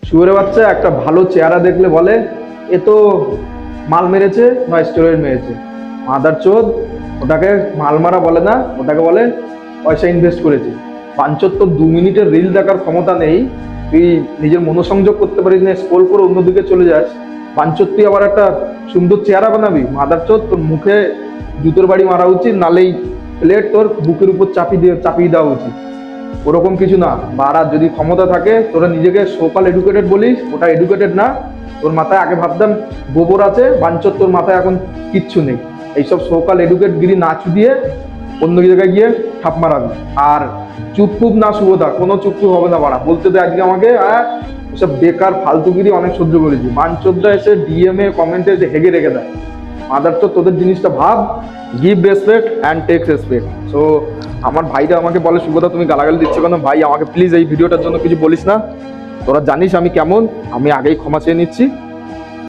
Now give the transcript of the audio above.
শুয়োরের বাচ্চা একটা ভালো চেহারা দেখলে বলে এ তো মাল মেরেছে বা স্টেরয়েড মেরেছে। মাদার চোদ, ওটাকে মাল মারা বলে না, ওটাকে বলে পয়সা ইনভেস্ট করেছে। পাঞ্চর তোর 2 মিনিটের রিল দেখার ক্ষমতা নেই, তুই নিজের মনোসংযোগ করতে পারিস না, স্ক্রোল করে অন্যদিকে চলে যাস। পাঞ্চর তুই আবার একটা সুন্দর চেহারা বানাবি? মাদার চোদ, তোর মুখে জুতোর বাড়ি মারা উচিত, নালেই প্লেট তোর বুকের উপর চাপিয়ে দেওয়া উচিত। ওরকম কিছু না। বাড়ার যদি ক্ষমতা থাকে, তোরা নিজেকে সোকাল এডুকেটেড বলিস, ওটা এডুকেটেড না। তোর মাথায় আগে ভাবতাম গোবর আছে, বাঞ্চর তোর মাথায় এখন কিচ্ছু নেই। এইসব সোকাল এডুকেট গিরি নাচ দিয়ে অন্য জায়গায় গিয়ে ঠাপ মারাবি। আর চুপটুপ না শুভদা, কোনো চুপটুপ হবে না বাড়া, বলতে দে আজকে আমাকে। ওসব বেকার ফালতুগিরি অনেক সহ্য করেছি। বাঞ্চোদরা এসে ডিএমএ কমেন্টে এসে হেগে রেখে দেয়। মাদার তো তোদের জিনিসটা ভাব, give respect and take respect. So আমার ভাইরা আমাকে বলে শুভদা তুমি গালাগালি দিচ্ছ কেন? ভাই আমাকে প্লিজ এই ভিডিওটার জন্য কিছু বলিস না, তোরা জানিস আমি কেমন, আমি আগেই ক্ষমা চেয়ে নিচ্ছি।